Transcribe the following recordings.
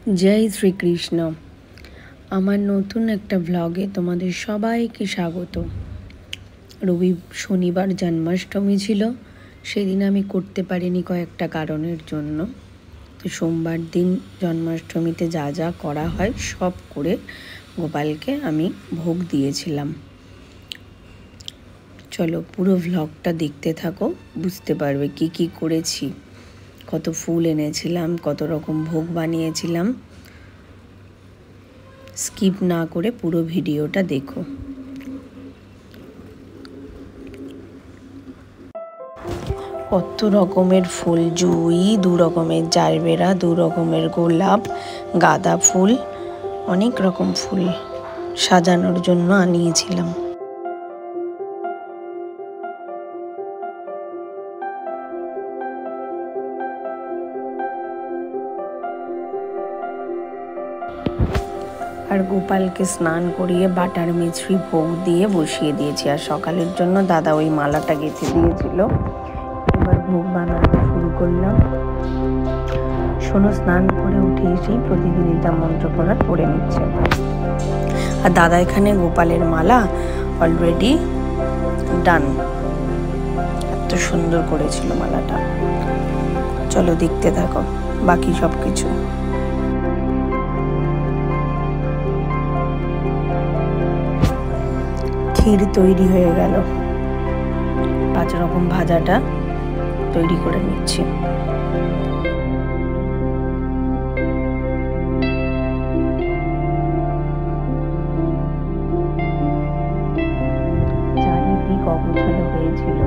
जय श्री कृष्ण। আমার নতুন একটা ব্লগে তোমাদের সবাইকে স্বাগত। শনিবার জন্মাষ্টমী ছিল, সেদিন আমি করতে পারিনি কয়েকটা কারণের জন্য। তো সোমবার দিন জন্মাষ্টমীতে যা যা করা হয় সব করে গোপালকে আমি ভোগ দিয়েছিলাম। চলো পুরো ব্লগটা দেখতে থাকো, বুঝতে পারবে কি কি করেছি, কত ফুল এনেছিলাম, কত রকম ভোগ বানিয়েছিলাম। স্কিপ না করে পুরো ভিডিওটা দেখো। কত রকমের ফুল, জুঁই, 2 রকমের জারবেরা, 2 রকমের গোলাপ, গাঁদা ফুল, অনেক রকম ফুল সাজানোর জন্য আনিয়েছিলাম। আর গোপালকে স্নান করিয়ে বাটার মিছরি ভোগ দিয়ে বসিয়ে দিয়েছি। আর সকালের জন্য দাদা ওই মালাটা গেঁথে দিয়েছিল। এবার ভোগ বানানো শুরু করলাম। শোনো, স্নান করে উঠে এসেই প্রতিদিনিতা মন্ত্র পড়ে নিচ্ছে। আর দাদা এখানে গোপালের মালা অলরেডি ডান, এত সুন্দর করেছিল মালাটা। চলো দেখতে থাকো বাকি সব কিছু। ক্ষীর তৈরি হয়ে গেল, 5 রকম ভাজাটা তৈরি করে নিচ্ছি। চারিদিক অগোছালো হয়েছিল।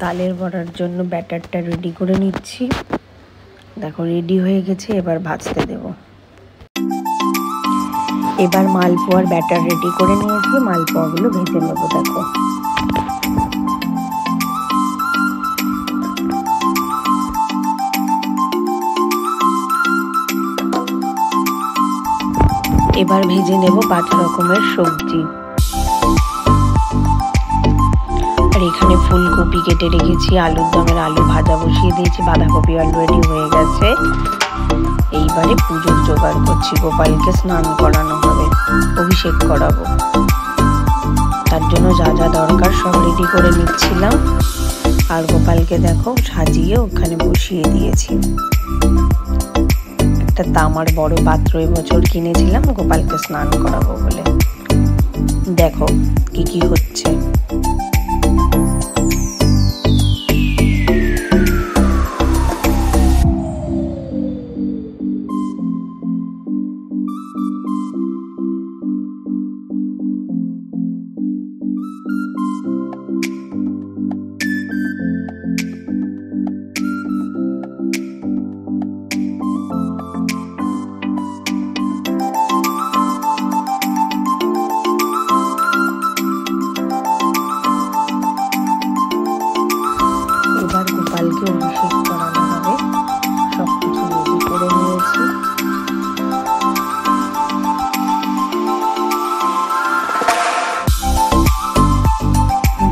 তালের বড়ার জন্য ব্যাটারটা রেডি করে নিচ্ছি। দেখো রেডি হয়ে গেছে, এবার ভাজতে দেব। এবার মালপোয়ার ব্যাটার রেডি করে নিয়েছি, মালপোয়াগুলো ভেজে নেব। দেখো এবার ভেজে নেব 5 রকমের সবজি। আর এখানে ফুলকপি কেটে রেখেছি, আলুর দমের আলু ভাজা বসিয়ে দিয়েছি, বাঁধাকপি অলরেডি হয়ে গেছে। এইবারে পুজোর জোগাড় করছি। গোপালকে স্নান করানো হবে, অভিষেক করাবো। তার জন্য যা যা দরকার সব রেডি করে নিচ্ছিলাম। আর গোপালকে দেখো সাজিয়ে ওখানে বসিয়ে দিয়েছি। একটা তামার বড় পাত্র এবছর কিনেছিলাম গোপালকে স্নান করাবো বলে। দেখো কি কি হচ্ছে। গোপালকে অভিষেক করানো হবে, সবকিছু রেডি করে নিয়েছি।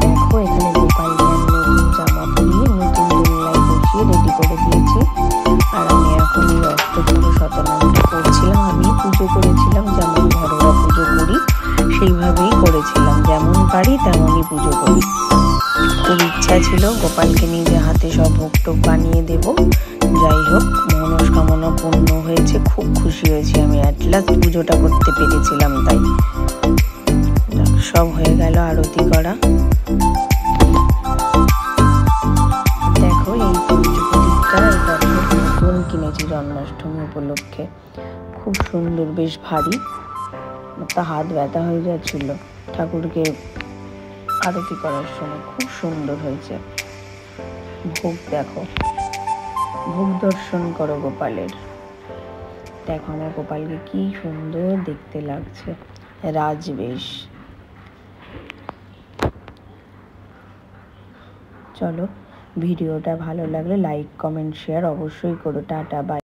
দেখো এখানে গোপালকে নতুন জামা পরিয়ে নতুন দোলনায় বসিয়ে রেডি করে দিয়েছি। আর আমি এখন এই অষ্টপুরো শতনামটা করছিলাম। আমি পুজো করেছিলাম যেমন ঘরোয়া পুজো করি সেইভাবেই ভেবেছিলাম যেমন পারি তেমনই পুজো করি। খুব ইচ্ছা ছিল গোপালকে নিজে হাতে সব ভোগ টোগ বানিয়ে দেব। যাই হোক, মনস্কামনা পূর্ণ হয়েছে, খুব খুশি হয়েছি আমি, অ্যাট লাস্ট পুজোটা করতে পেরেছিলাম। তাই সব হয়ে গেল আরতি করা। দেখো এই পঞ্চপ্রদীপটা নতুন কিনেছি জন্মাষ্টমী উপলক্ষে, খুব সুন্দর, বেশ ভারী। একটা হাত ব্যথা হয়ে যাচ্ছিল ঠাকুরকে আরতি করার সময়, খুব সুন্দর হয়েছে। ভোগ দেখো, ভোগ দর্শন করো গোপালের। দেখো আমার গোপালকে কি সুন্দর দেখতে লাগছে, রাজবেশ। চলো, ভিডিওটা ভালো লাগলে লাইক কমেন্ট শেয়ার অবশ্যই করো। Tata, by.